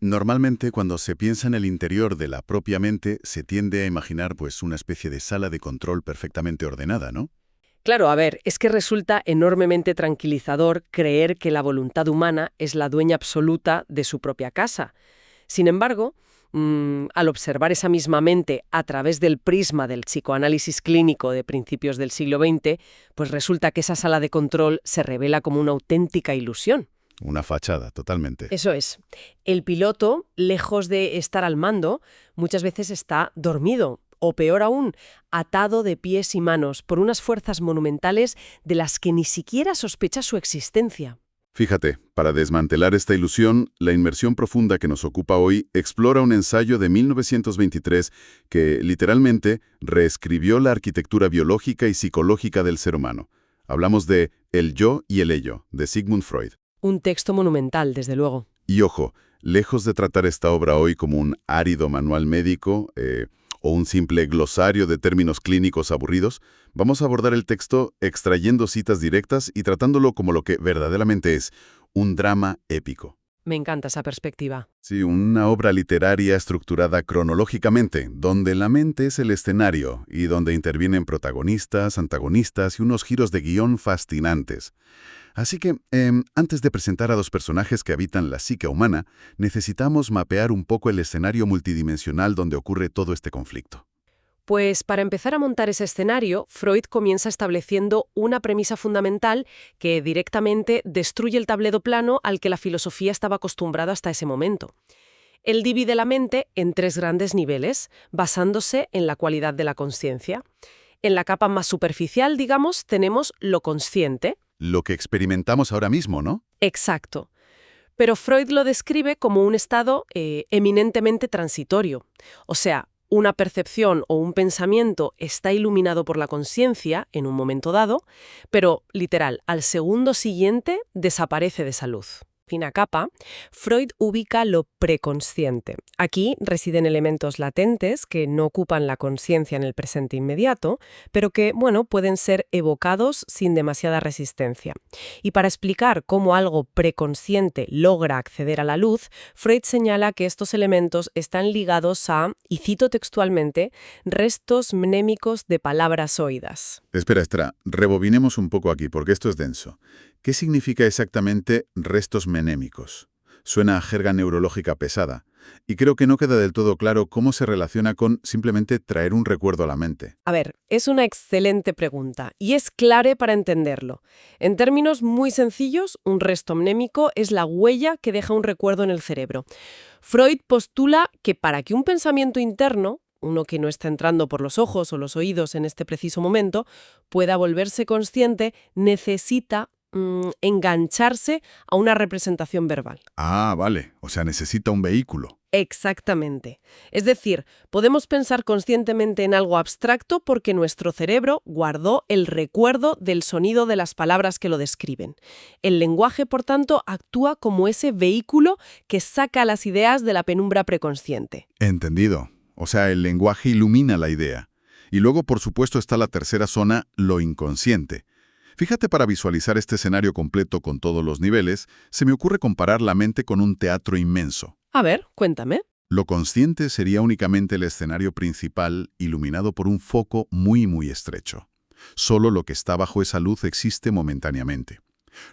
Normalmente, cuando se piensa en el interior de la propia mente, se tiende a imaginar pues una especie de sala de control perfectamente ordenada, ¿no? Claro, a ver, es que resulta enormemente tranquilizador creer que la voluntad humana es la dueña absoluta de su propia casa. Sin embargo, al observar esa misma mente a través del prisma del psicoanálisis clínico de principios del siglo XX, pues resulta que esa sala de control se revela como una auténtica ilusión. Una fachada, totalmente. Eso es. El piloto, lejos de estar al mando, muchas veces está dormido, o peor aún, atado de pies y manos por unas fuerzas monumentales de las que ni siquiera sospecha su existencia. Fíjate, para desmantelar esta ilusión, la inmersión profunda que nos ocupa hoy explora un ensayo de 1923 que, literalmente, reescribió la arquitectura biológica y psicológica del ser humano. Hablamos de El yo y el ello, de Sigmund Freud. Un texto monumental, desde luego. Y ojo, lejos de tratar esta obra hoy como un árido manual médico o un simple glosario de términos clínicos aburridos, vamos a abordar el texto extrayendo citas directas y tratándolo como lo que verdaderamente es, un drama épico. Me encanta esa perspectiva. Sí, una obra literaria estructurada cronológicamente, donde la mente es el escenario y donde intervienen protagonistas, antagonistas y unos giros de guión fascinantes. Así que, antes de presentar a dos personajes que habitan la psique humana, necesitamos mapear un poco el escenario multidimensional donde ocurre todo este conflicto. Pues para empezar a montar ese escenario, Freud comienza estableciendo una premisa fundamental que directamente destruye el tablero plano al que la filosofía estaba acostumbrada hasta ese momento. Él divide la mente en tres grandes niveles, basándose en la cualidad de la consciencia. En la capa más superficial, digamos, tenemos lo consciente. Lo que experimentamos ahora mismo, ¿no? Exacto. Pero Freud lo describe como un estado eminentemente transitorio. O sea, una percepción o un pensamiento está iluminado por la conciencia en un momento dado, pero, literal, al segundo siguiente desaparece de esa luz. Fina capa, Freud ubica lo preconsciente. Aquí residen elementos latentes que no ocupan la conciencia en el presente inmediato, pero que, bueno, pueden ser evocados sin demasiada resistencia. Y para explicar cómo algo preconsciente logra acceder a la luz, Freud señala que estos elementos están ligados a, y cito textualmente, restos mnémicos de palabras oídas. Espera, rebobinemos un poco aquí, porque esto es denso. ¿Qué significa exactamente restos mnémicos? Suena a jerga neurológica pesada, y creo que no queda del todo claro cómo se relaciona con simplemente traer un recuerdo a la mente. A ver, es una excelente pregunta y es clave para entenderlo. En términos muy sencillos, un resto mnémico es la huella que deja un recuerdo en el cerebro. Freud postula que para que un pensamiento interno, uno que no está entrando por los ojos o los oídos en este preciso momento, pueda volverse consciente, necesita engancharse a una representación verbal. Ah, vale. O sea, necesita un vehículo. Exactamente. Es decir, podemos pensar conscientemente en algo abstracto porque nuestro cerebro guardó el recuerdo del sonido de las palabras que lo describen. El lenguaje, por tanto, actúa como ese vehículo que saca las ideas de la penumbra preconsciente. Entendido. O sea, el lenguaje ilumina la idea. Y luego, por supuesto, está la tercera zona, lo inconsciente. Fíjate, para visualizar este escenario completo con todos los niveles, se me ocurre comparar la mente con un teatro inmenso. A ver, cuéntame. Lo consciente sería únicamente el escenario principal, iluminado por un foco muy estrecho. Solo lo que está bajo esa luz existe momentáneamente.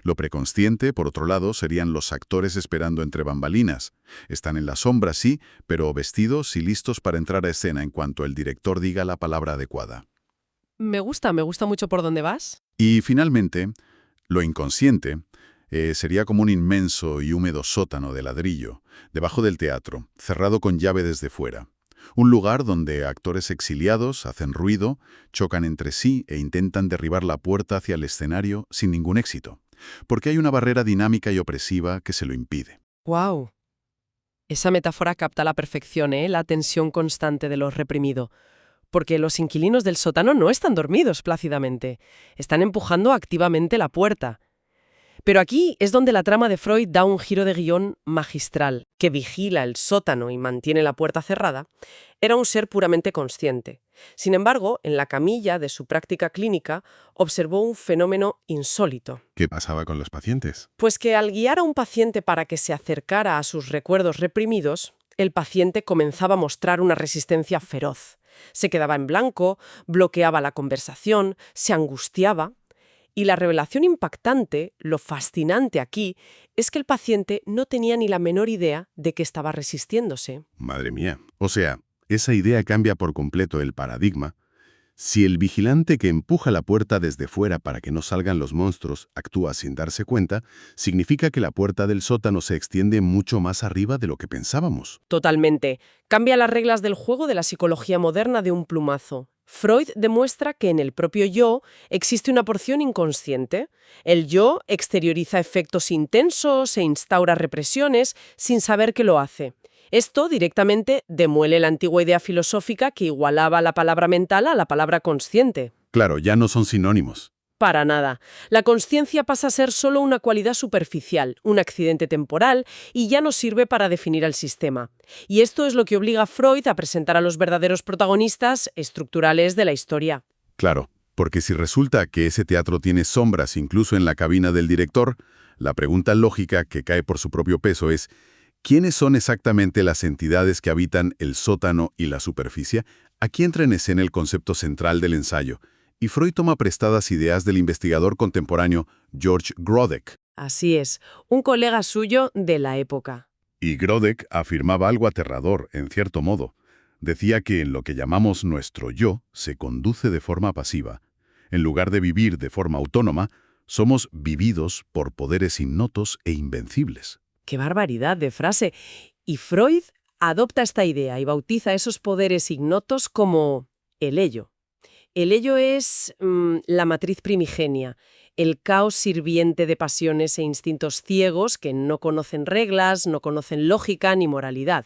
Lo preconsciente, por otro lado, serían los actores esperando entre bambalinas. Están en la sombra, sí, pero vestidos y listos para entrar a escena en cuanto el director diga la palabra adecuada. Me gusta mucho por dónde vas. Y finalmente, lo inconsciente sería como un inmenso y húmedo sótano de ladrillo, debajo del teatro, cerrado con llave desde fuera. Un lugar donde actores exiliados hacen ruido, chocan entre sí e intentan derribar la puerta hacia el escenario sin ningún éxito, porque hay una barrera dinámica y opresiva que se lo impide. ¡Guau! Esa metáfora capta a la perfección, la tensión constante de lo reprimido. Porque los inquilinos del sótano no están dormidos plácidamente, están empujando activamente la puerta. Pero aquí es donde la trama de Freud da un giro de guión magistral. Que vigila el sótano y mantiene la puerta cerrada, era un ser puramente consciente. Sin embargo, en la camilla de su práctica clínica observó un fenómeno insólito. ¿Qué pasaba con los pacientes? Pues que al guiar a un paciente para que se acercara a sus recuerdos reprimidos, el paciente comenzaba a mostrar una resistencia feroz. Se quedaba en blanco, bloqueaba la conversación, se angustiaba. Y la revelación impactante, lo fascinante aquí, es que el paciente no tenía ni la menor idea de que estaba resistiéndose. Madre mía. O sea, esa idea cambia por completo el paradigma. Si el vigilante que empuja la puerta desde fuera para que no salgan los monstruos actúa sin darse cuenta, significa que la puerta del sótano se extiende mucho más arriba de lo que pensábamos. Totalmente. Cambia las reglas del juego de la psicología moderna de un plumazo. Freud demuestra que en el propio yo existe una porción inconsciente. El yo exterioriza efectos intensos e instaura represiones sin saber que lo hace. Esto directamente demuele la antigua idea filosófica que igualaba la palabra mental a la palabra consciente. Claro, ya no son sinónimos. Para nada. La consciencia pasa a ser solo una cualidad superficial, un accidente temporal, y ya no sirve para definir al sistema. Y esto es lo que obliga a Freud a presentar a los verdaderos protagonistas estructurales de la historia. Claro, porque si resulta que ese teatro tiene sombras incluso en la cabina del director, la pregunta lógica que cae por su propio peso es: ¿quiénes son exactamente las entidades que habitan el sótano y la superficie? Aquí entra en escena el concepto central del ensayo, y Freud toma prestadas ideas del investigador contemporáneo George Grodek. Así es, un colega suyo de la época. Y Grodek afirmaba algo aterrador, en cierto modo. Decía que en lo que llamamos nuestro yo se conduce de forma pasiva. En lugar de vivir de forma autónoma, somos vividos por poderes innotos e invencibles. ¡Qué barbaridad de frase! Y Freud adopta esta idea y bautiza esos poderes ignotos como el ello. El ello es la matriz primigenia, el caos sirviente de pasiones e instintos ciegos que no conocen reglas, no conocen lógica ni moralidad.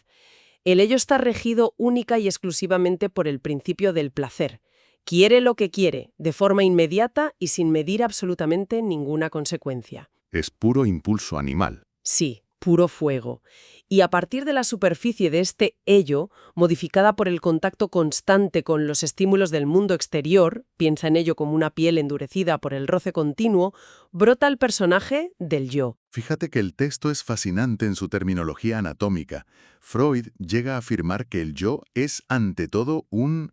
El ello está regido única y exclusivamente por el principio del placer. Quiere lo que quiere, de forma inmediata y sin medir absolutamente ninguna consecuencia. Es puro impulso animal. Sí, puro fuego. Y a partir de la superficie de este ello, modificada por el contacto constante con los estímulos del mundo exterior, piensa en ello como una piel endurecida por el roce continuo, brota el personaje del yo. Fíjate que el texto es fascinante en su terminología anatómica. Freud llega a afirmar que el yo es ante todo un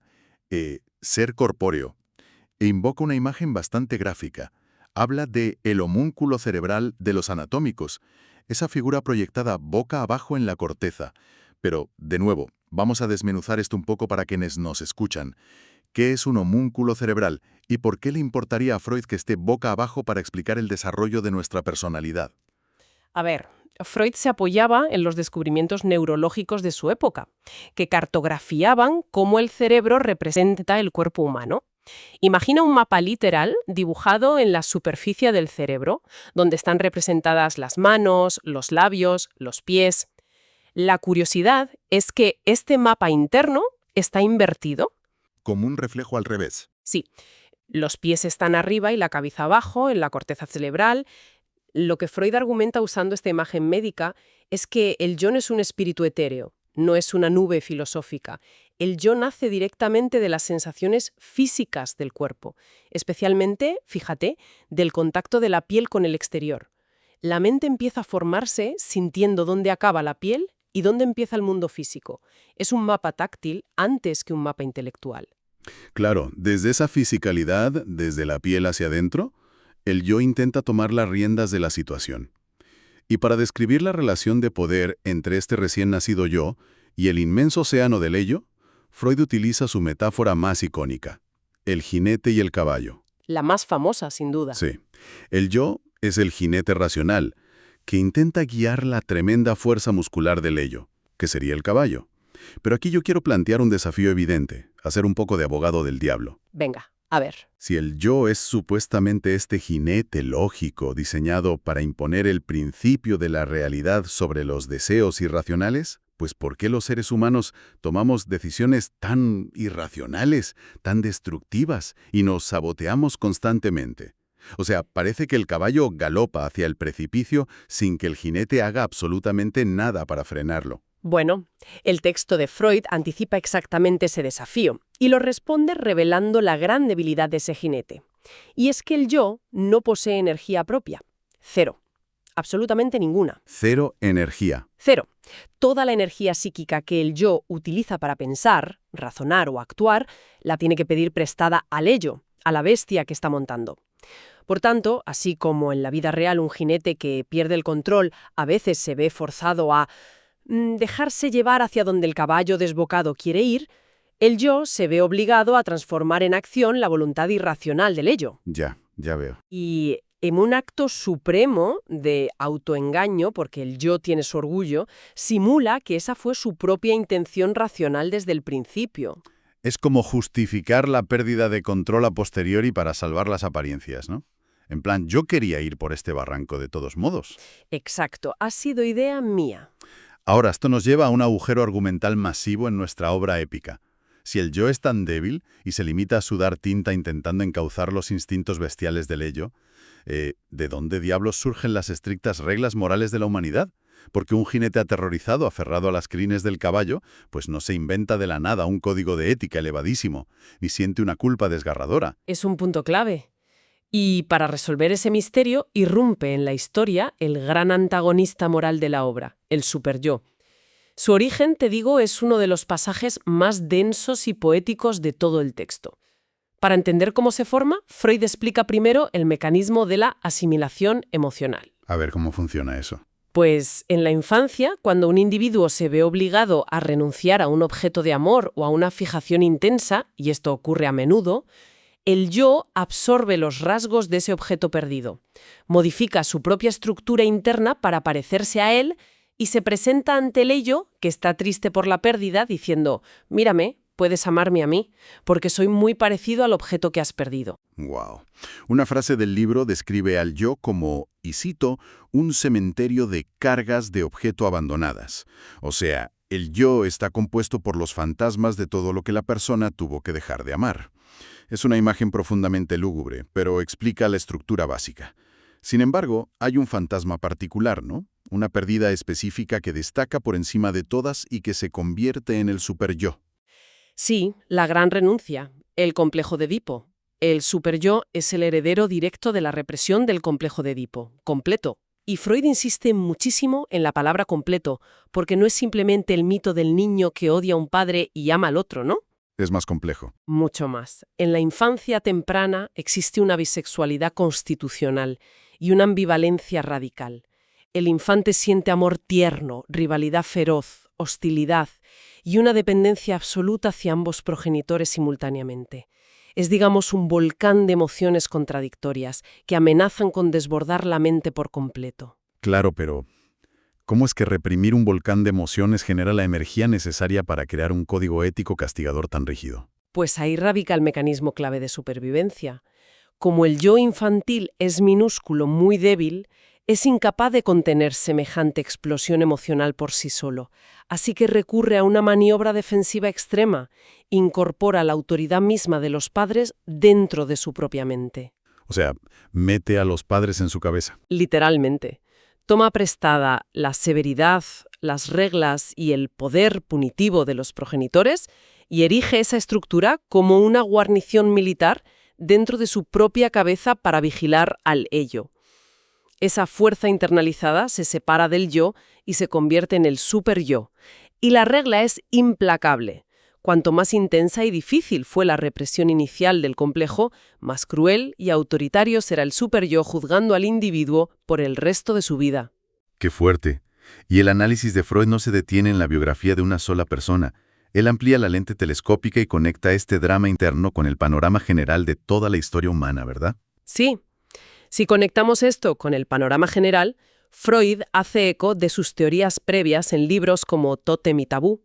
ser corpóreo e invoca una imagen bastante gráfica. Habla de el homúnculo cerebral de los anatómicos, esa figura proyectada boca abajo en la corteza. Pero, de nuevo, vamos a desmenuzar esto un poco para quienes nos escuchan. ¿Qué es un homúnculo cerebral y por qué le importaría a Freud que esté boca abajo para explicar el desarrollo de nuestra personalidad? A ver, Freud se apoyaba en los descubrimientos neurológicos de su época, que cartografiaban cómo el cerebro representa el cuerpo humano. Imagina un mapa literal dibujado en la superficie del cerebro, donde están representadas las manos, los labios, los pies. La curiosidad es que este mapa interno está invertido. Como un reflejo al revés. Sí, los pies están arriba y la cabeza abajo, en la corteza cerebral. Lo que Freud argumenta usando esta imagen médica es que el yo no es un espíritu etéreo, no es una nube filosófica. El yo nace directamente de las sensaciones físicas del cuerpo, especialmente, fíjate, del contacto de la piel con el exterior. La mente empieza a formarse sintiendo dónde acaba la piel y dónde empieza el mundo físico. Es un mapa táctil antes que un mapa intelectual. Claro, desde esa fisicalidad, desde la piel hacia adentro, el yo intenta tomar las riendas de la situación. Y para describir la relación de poder entre este recién nacido yo y el inmenso océano del ello, Freud utiliza su metáfora más icónica, el jinete y el caballo. La más famosa, sin duda. Sí, el yo es el jinete racional, que intenta guiar la tremenda fuerza muscular del ello, que sería el caballo. Pero aquí yo quiero plantear un desafío evidente, hacer un poco de abogado del diablo. Venga, a ver. Si el yo es supuestamente este jinete lógico diseñado para imponer el principio de la realidad sobre los deseos irracionales, pues ¿por qué los seres humanos tomamos decisiones tan irracionales, tan destructivas y nos saboteamos constantemente? O sea, parece que el caballo galopa hacia el precipicio sin que el jinete haga absolutamente nada para frenarlo. Bueno, el texto de Freud anticipa exactamente ese desafío y lo responde revelando la gran debilidad de ese jinete. Y es que el yo no posee energía propia. Cero. Absolutamente ninguna. Cero energía. Cero. Toda la energía psíquica que el yo utiliza para pensar, razonar o actuar, la tiene que pedir prestada al ello, a la bestia que está montando. Por tanto, así como en la vida real un jinete que pierde el control a veces se ve forzado a dejarse llevar hacia donde el caballo desbocado quiere ir, el yo se ve obligado a transformar en acción la voluntad irracional del ello. Ya veo. Y en un acto supremo de autoengaño, porque el yo tiene su orgullo, simula que esa fue su propia intención racional desde el principio. Es como justificar la pérdida de control a posteriori para salvar las apariencias, ¿no? En plan, yo quería ir por este barranco de todos modos. Exacto, ha sido idea mía. Ahora, esto nos lleva a un agujero argumental masivo en nuestra obra épica. Si el yo es tan débil y se limita a sudar tinta intentando encauzar los instintos bestiales del ello, ¿de dónde diablos surgen las estrictas reglas morales de la humanidad? Porque un jinete aterrorizado, aferrado a las crines del caballo, pues no se inventa de la nada un código de ética elevadísimo, ni siente una culpa desgarradora. Es un punto clave. Y para resolver ese misterio, irrumpe en la historia el gran antagonista moral de la obra, el superyo. Su origen, te digo, es uno de los pasajes más densos y poéticos de todo el texto. Para entender cómo se forma, Freud explica primero el mecanismo de la asimilación emocional. A ver cómo funciona eso. Pues en la infancia, cuando un individuo se ve obligado a renunciar a un objeto de amor o a una fijación intensa, y esto ocurre a menudo, el yo absorbe los rasgos de ese objeto perdido, modifica su propia estructura interna para parecerse a él y se presenta ante el ello, que está triste por la pérdida, diciendo: «Mírame, puedes amarme a mí, porque soy muy parecido al objeto que has perdido». Wow. Una frase del libro describe al yo como, y cito, un cementerio de cargas de objeto abandonadas. O sea, el yo está compuesto por los fantasmas de todo lo que la persona tuvo que dejar de amar. Es una imagen profundamente lúgubre, pero explica la estructura básica. Sin embargo, hay un fantasma particular, ¿no? Una pérdida específica que destaca por encima de todas y que se convierte en el superyo. Sí, la gran renuncia, el complejo de Edipo. El superyo es el heredero directo de la represión del complejo de Edipo, completo. Y Freud insiste muchísimo en la palabra completo, porque no es simplemente el mito del niño que odia a un padre y ama al otro, ¿no? Es más complejo. Mucho más. En la infancia temprana existe una bisexualidad constitucional y una ambivalencia radical. El infante siente amor tierno, rivalidad feroz, hostilidad y una dependencia absoluta hacia ambos progenitores simultáneamente. Es, digamos, un volcán de emociones contradictorias que amenazan con desbordar la mente por completo. Claro, pero ¿cómo es que reprimir un volcán de emociones genera la energía necesaria para crear un código ético castigador tan rígido? Pues ahí radica el mecanismo clave de supervivencia. Como el yo infantil es minúsculo, muy débil, es incapaz de contener semejante explosión emocional por sí solo, así que recurre a una maniobra defensiva extrema, incorpora la autoridad misma de los padres dentro de su propia mente. O sea, mete a los padres en su cabeza. Literalmente. Toma prestada la severidad, las reglas y el poder punitivo de los progenitores y erige esa estructura como una guarnición militar dentro de su propia cabeza para vigilar al ello. Esa fuerza internalizada se separa del yo y se convierte en el superyo. Y la regla es implacable. Cuanto más intensa y difícil fue la represión inicial del complejo, más cruel y autoritario será el superyo juzgando al individuo por el resto de su vida. ¡Qué fuerte! Y el análisis de Freud no se detiene en la biografía de una sola persona. Él amplía la lente telescópica y conecta este drama interno con el panorama general de toda la historia humana, ¿verdad? Sí. Si conectamos esto con el panorama general, Freud hace eco de sus teorías previas en libros como Tótem y Tabú.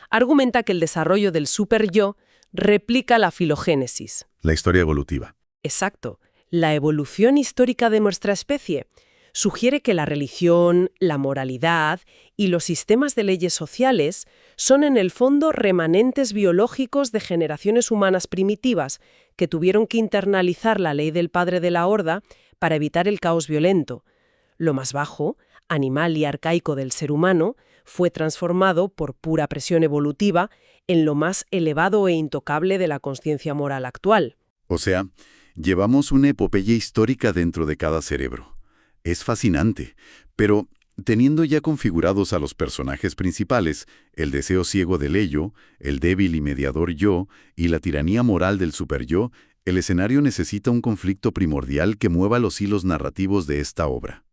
Argumenta que el desarrollo del superyo replica la filogénesis. La historia evolutiva. Exacto. La evolución histórica de nuestra especie sugiere que la religión, la moralidad y los sistemas de leyes sociales son en el fondo remanentes biológicos de generaciones humanas primitivas que tuvieron que internalizar la ley del padre de la horda para evitar el caos violento. Lo más bajo, animal y arcaico del ser humano fue transformado por pura presión evolutiva en lo más elevado e intocable de la consciencia moral actual. O sea, llevamos una epopeya histórica dentro de cada cerebro. Es fascinante, pero teniendo ya configurados a los personajes principales, el deseo ciego del ello, el débil y mediador yo y la tiranía moral del superyo, el escenario necesita un conflicto primordial que mueva los hilos narrativos de esta obra.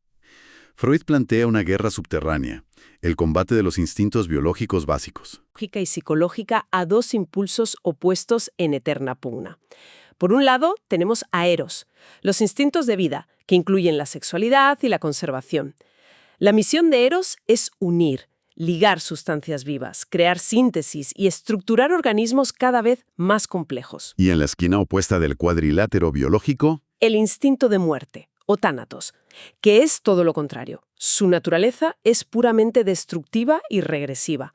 Freud plantea una guerra subterránea, el combate de los instintos biológicos básicos. Lógica y psicológica a dos impulsos opuestos en eterna pugna. Por un lado, tenemos a Eros, los instintos de vida, que incluyen la sexualidad y la conservación. La misión de Eros es unir, ligar sustancias vivas, crear síntesis y estructurar organismos cada vez más complejos. Y en la esquina opuesta del cuadrilátero biológico, El instinto de muerte, o tánatos, que es todo lo contrario. Su naturaleza es puramente destructiva y regresiva.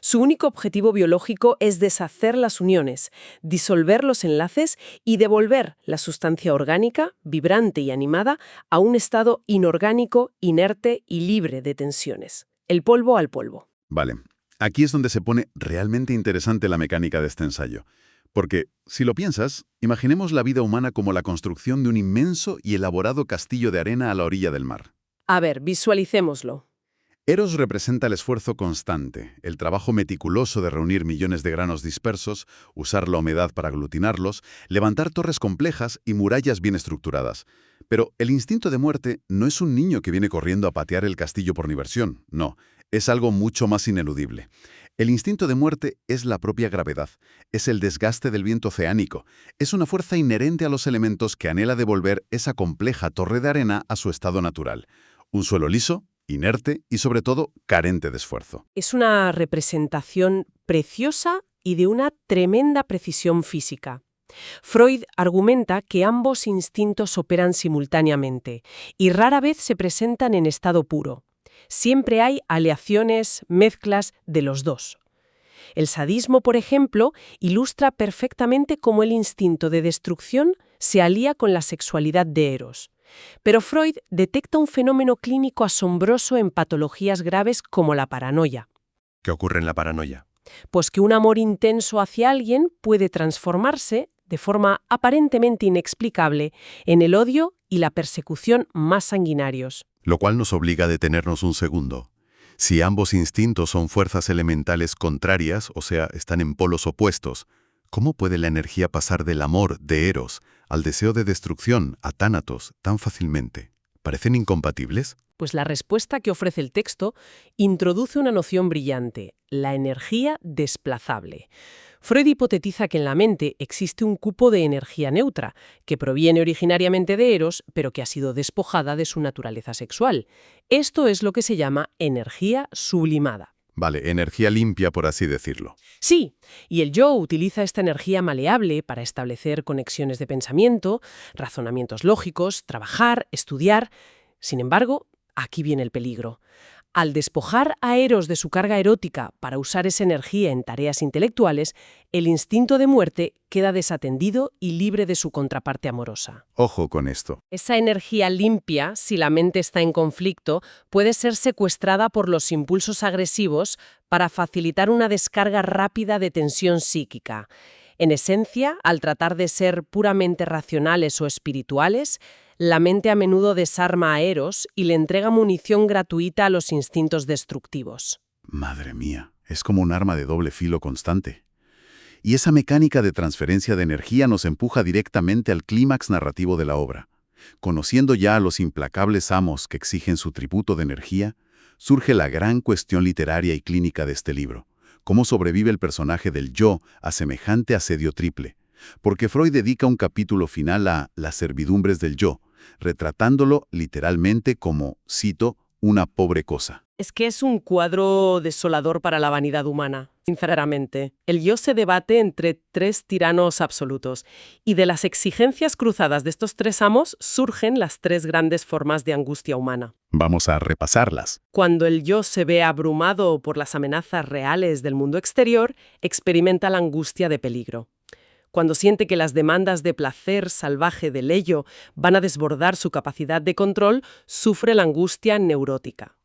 Su único objetivo biológico es deshacer las uniones, disolver los enlaces y devolver la sustancia orgánica, vibrante y animada, a un estado inorgánico, inerte y libre de tensiones. El polvo al polvo. Vale, aquí es donde se pone realmente interesante la mecánica de este ensayo. Porque, si lo piensas, imaginemos la vida humana como la construcción de un inmenso y elaborado castillo de arena a la orilla del mar. A ver, visualicémoslo. Eros representa el esfuerzo constante, el trabajo meticuloso de reunir millones de granos dispersos, usar la humedad para aglutinarlos, levantar torres complejas y murallas bien estructuradas. Pero el instinto de muerte no es un niño que viene corriendo a patear el castillo por diversión, no, es algo mucho más ineludible. El instinto de muerte es la propia gravedad, es el desgaste del viento oceánico, es una fuerza inherente a los elementos que anhela devolver esa compleja torre de arena a su estado natural. Un suelo liso, inerte y, sobre todo, carente de esfuerzo. Es una representación preciosa y de una tremenda precisión física. Freud argumenta que ambos instintos operan simultáneamente y rara vez se presentan en estado puro. Siempre hay aleaciones, mezclas de los dos. El sadismo, por ejemplo, ilustra perfectamente cómo el instinto de destrucción se alía con la sexualidad de Eros. Pero Freud detecta un fenómeno clínico asombroso en patologías graves como la paranoia. ¿Qué ocurre en la paranoia? Pues que un amor intenso hacia alguien puede transformarse, de forma aparentemente inexplicable, en el odio y la persecución más sanguinarios. Lo cual nos obliga a detenernos un segundo. Si ambos instintos son fuerzas elementales contrarias, o sea, están en polos opuestos, ¿cómo puede la energía pasar del amor, de Eros, al deseo de destrucción, a tánatos, tan fácilmente? ¿Parecen incompatibles? Pues la respuesta que ofrece el texto introduce una noción brillante, la energía desplazable. Freud hipotetiza que en la mente existe un cupo de energía neutra, que proviene originariamente de Eros, pero que ha sido despojada de su naturaleza sexual. Esto es lo que se llama energía sublimada. Vale, energía limpia, por así decirlo. Sí, y el yo utiliza esta energía maleable para establecer conexiones de pensamiento, razonamientos lógicos, trabajar, estudiar. Sin embargo, aquí viene el peligro. Al despojar a Eros de su carga erótica para usar esa energía en tareas intelectuales, el instinto de muerte queda desatendido y libre de su contraparte amorosa. Ojo con esto. Esa energía limpia, si la mente está en conflicto, puede ser secuestrada por los impulsos agresivos para facilitar una descarga rápida de tensión psíquica. En esencia, al tratar de ser puramente racionales o espirituales, la mente a menudo desarma a Eros y le entrega munición gratuita a los instintos destructivos. Madre mía, es como un arma de doble filo constante. Y esa mecánica de transferencia de energía nos empuja directamente al clímax narrativo de la obra. Conociendo ya a los implacables amos que exigen su tributo de energía, surge la gran cuestión literaria y clínica de este libro. ¿Cómo sobrevive el personaje del yo a semejante asedio triple? Porque Freud dedica un capítulo final a las servidumbres del yo, retratándolo literalmente como, cito, una pobre cosa. Es que es un cuadro desolador para la vanidad humana, sinceramente. El yo se debate entre tres tiranos absolutos, y de las exigencias cruzadas de estos tres amos surgen las tres grandes formas de angustia humana. Vamos a repasarlas. Cuando el yo se ve abrumado por las amenazas reales del mundo exterior, experimenta la angustia de peligro. Cuando siente que las demandas de placer salvaje del ello van a desbordar su capacidad de control, sufre la angustia neurótica.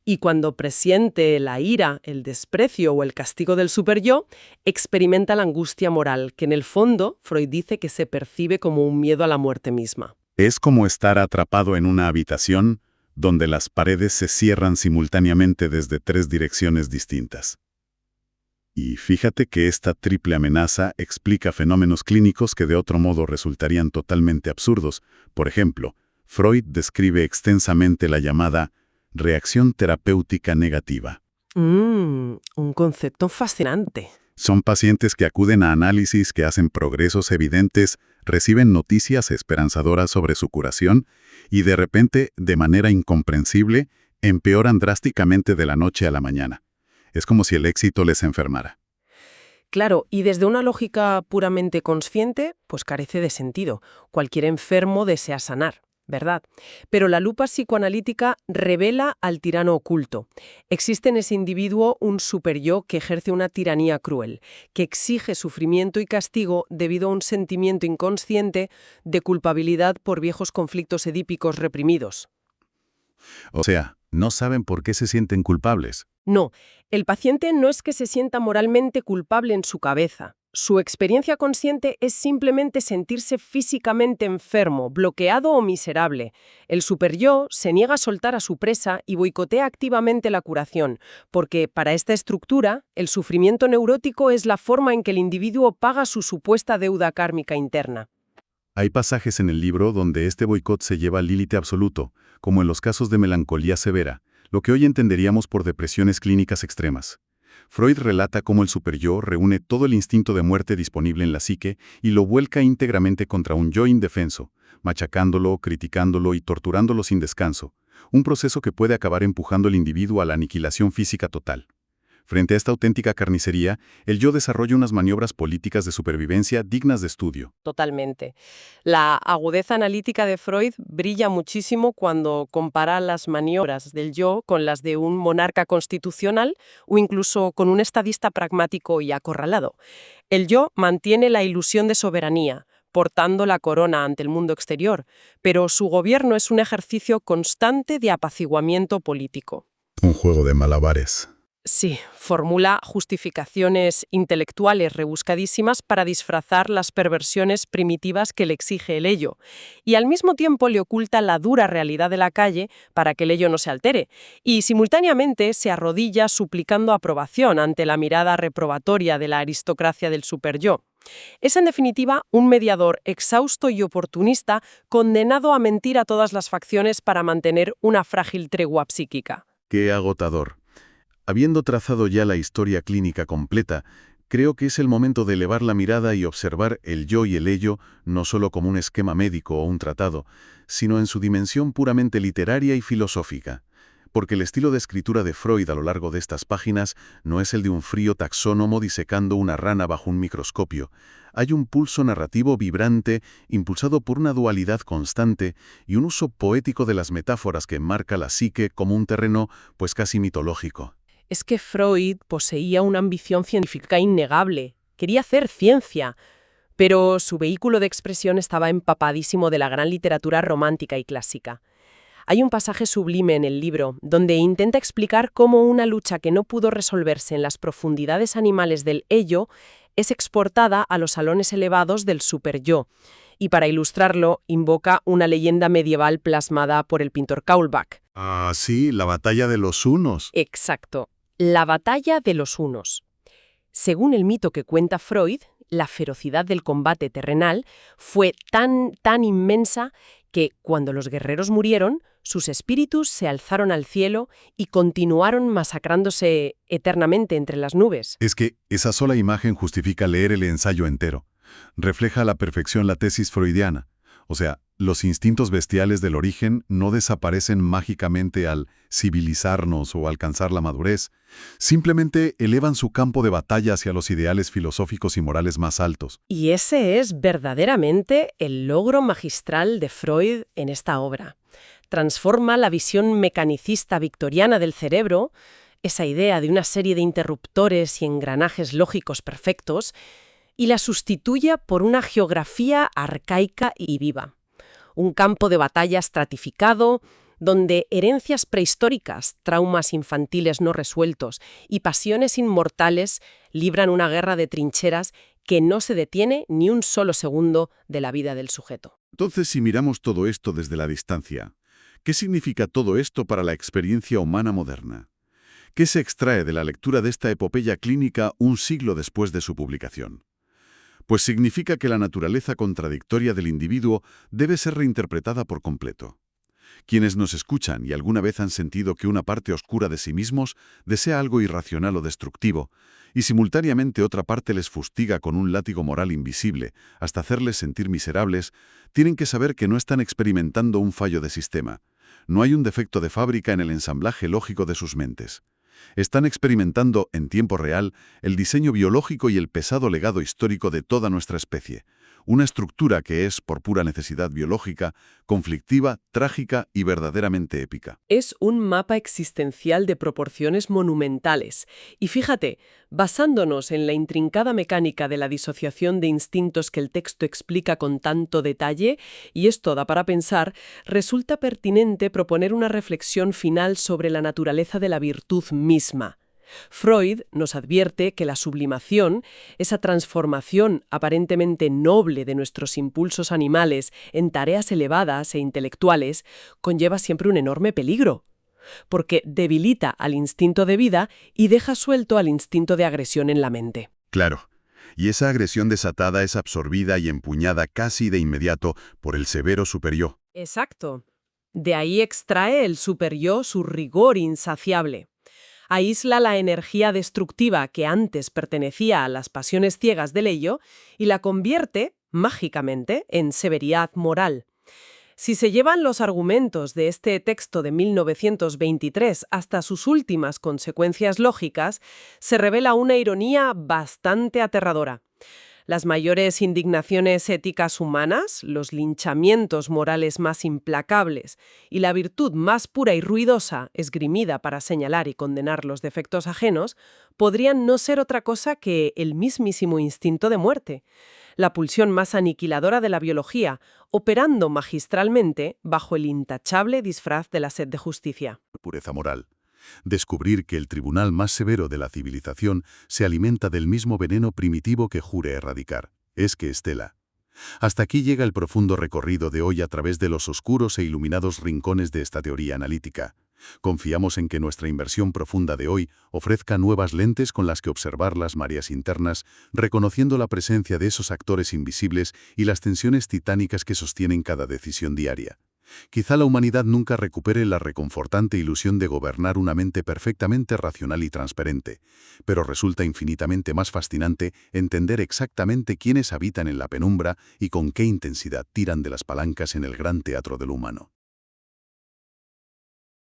Y cuando presiente la ira, el desprecio o el castigo del superyo, experimenta la angustia moral, que en el fondo Freud dice que se percibe como un miedo a la muerte misma. Es como estar atrapado en una habitación donde las paredes se cierran simultáneamente desde 3 direcciones distintas. Y fíjate que esta triple amenaza explica fenómenos clínicos que de otro modo resultarían totalmente absurdos. Por ejemplo, Freud describe extensamente la llamada reacción terapéutica negativa. Un concepto fascinante. Son pacientes que acuden a análisis que hacen progresos evidentes, reciben noticias esperanzadoras sobre su curación y de repente, de manera incomprensible, empeoran drásticamente de la noche a la mañana. Es como si el éxito les enfermara. Claro, y desde una lógica puramente consciente, pues carece de sentido. Cualquier enfermo desea sanar, ¿verdad? Pero la lupa psicoanalítica revela al tirano oculto. Existe en ese individuo un superyo que ejerce una tiranía cruel, que exige sufrimiento y castigo debido a un sentimiento inconsciente de culpabilidad por viejos conflictos edípicos reprimidos. O sea, no saben por qué se sienten culpables. No, el paciente no es que se sienta moralmente culpable en su cabeza. Su experiencia consciente es simplemente sentirse físicamente enfermo, bloqueado o miserable. El superyo se niega a soltar a su presa y boicotea activamente la curación, porque para esta estructura, el sufrimiento neurótico es la forma en que el individuo paga su supuesta deuda kármica interna. Hay pasajes en el libro donde este boicot se lleva al límite absoluto, como en los casos de melancolía severa, lo que hoy entenderíamos por depresiones clínicas extremas. Freud relata cómo el superyo reúne todo el instinto de muerte disponible en la psique y lo vuelca íntegramente contra un yo indefenso, machacándolo, criticándolo y torturándolo sin descanso, un proceso que puede acabar empujando al individuo a la aniquilación física total. Frente a esta auténtica carnicería, el yo desarrolla unas maniobras políticas de supervivencia dignas de estudio. Totalmente. La agudeza analítica de Freud brilla muchísimo cuando compara las maniobras del yo con las de un monarca constitucional o incluso con un estadista pragmático y acorralado. El yo mantiene la ilusión de soberanía, portando la corona ante el mundo exterior, pero su gobierno es un ejercicio constante de apaciguamiento político. Un juego de malabares. Sí, formula justificaciones intelectuales rebuscadísimas para disfrazar las perversiones primitivas que le exige el ello, y al mismo tiempo le oculta la dura realidad de la calle para que el ello no se altere, y simultáneamente se arrodilla suplicando aprobación ante la mirada reprobatoria de la aristocracia del superyo. Es en definitiva un mediador exhausto y oportunista condenado a mentir a todas las facciones para mantener una frágil tregua psíquica. ¡Qué agotador! Habiendo trazado ya la historia clínica completa, creo que es el momento de elevar la mirada y observar el yo y el ello no solo como un esquema médico o un tratado, sino en su dimensión puramente literaria y filosófica. Porque el estilo de escritura de Freud a lo largo de estas páginas no es el de un frío taxónomo disecando una rana bajo un microscopio. Hay un pulso narrativo vibrante, impulsado por una dualidad constante y un uso poético de las metáforas que enmarca la psique como un terreno pues casi mitológico. Es que Freud poseía una ambición científica innegable. Quería hacer ciencia, pero su vehículo de expresión estaba empapadísimo de la gran literatura romántica y clásica. Hay un pasaje sublime en el libro donde intenta explicar cómo una lucha que no pudo resolverse en las profundidades animales del ello es exportada a los salones elevados del superyo. Y para ilustrarlo, invoca una leyenda medieval plasmada por el pintor Kaulbach. Ah, sí, la batalla de los hunos. Exacto. La batalla de los hunos. Según el mito que cuenta Freud, la ferocidad del combate terrenal fue tan inmensa que, cuando los guerreros murieron, sus espíritus se alzaron al cielo y continuaron masacrándose eternamente entre las nubes. Es que esa sola imagen justifica leer el ensayo entero. Refleja a la perfección la tesis freudiana. O sea, los instintos bestiales del origen no desaparecen mágicamente al civilizarnos o alcanzar la madurez. Simplemente elevan su campo de batalla hacia los ideales filosóficos y morales más altos. Y ese es verdaderamente el logro magistral de Freud en esta obra. Transforma la visión mecanicista victoriana del cerebro, esa idea de una serie de interruptores y engranajes lógicos perfectos, y la sustituye por una geografía arcaica y viva. Un campo de batalla estratificado, donde herencias prehistóricas, traumas infantiles no resueltos y pasiones inmortales libran una guerra de trincheras que no se detiene ni un solo segundo de la vida del sujeto. Entonces, si miramos todo esto desde la distancia, ¿qué significa todo esto para la experiencia humana moderna? ¿Qué se extrae de la lectura de esta epopeya clínica un siglo después de su publicación? Pues significa que la naturaleza contradictoria del individuo debe ser reinterpretada por completo. Quienes nos escuchan y alguna vez han sentido que una parte oscura de sí mismos desea algo irracional o destructivo, y simultáneamente otra parte les fustiga con un látigo moral invisible hasta hacerles sentir miserables, tienen que saber que no están experimentando un fallo de sistema. No hay un defecto de fábrica en el ensamblaje lógico de sus mentes. Están experimentando, en tiempo real, el diseño biológico y el pesado legado histórico de toda nuestra especie. Una estructura que es, por pura necesidad biológica, conflictiva, trágica y verdaderamente épica. Es un mapa existencial de proporciones monumentales. Y fíjate, basándonos en la intrincada mecánica de la disociación de instintos que el texto explica con tanto detalle, y esto da para pensar, resulta pertinente proponer una reflexión final sobre la naturaleza de la virtud misma. Freud nos advierte que la sublimación, esa transformación aparentemente noble de nuestros impulsos animales en tareas elevadas e intelectuales, conlleva siempre un enorme peligro, porque debilita al instinto de vida y deja suelto al instinto de agresión en la mente. Claro. Y esa agresión desatada es absorbida y empuñada casi de inmediato por el severo superyo. Exacto. De ahí extrae el superyo su rigor insaciable. Aísla la energía destructiva que antes pertenecía a las pasiones ciegas del ello y la convierte, mágicamente, en severidad moral. Si se llevan los argumentos de este texto de 1923 hasta sus últimas consecuencias lógicas, se revela una ironía bastante aterradora. Las mayores indignaciones éticas humanas, los linchamientos morales más implacables y la virtud más pura y ruidosa esgrimida para señalar y condenar los defectos ajenos, podrían no ser otra cosa que el mismísimo instinto de muerte, la pulsión más aniquiladora de la biología, operando magistralmente bajo el intachable disfraz de la sed de justicia. Pureza moral. Descubrir que el tribunal más severo de la civilización se alimenta del mismo veneno primitivo que jure erradicar. Es que Estela. Hasta aquí llega el profundo recorrido de hoy a través de los oscuros e iluminados rincones de esta teoría analítica. Confiamos en que nuestra inversión profunda de hoy ofrezca nuevas lentes con las que observar las mareas internas, reconociendo la presencia de esos actores invisibles y las tensiones titánicas que sostienen cada decisión diaria. Quizá la humanidad nunca recupere la reconfortante ilusión de gobernar una mente perfectamente racional y transparente, pero resulta infinitamente más fascinante entender exactamente quiénes habitan en la penumbra y con qué intensidad tiran de las palancas en el gran teatro del humano.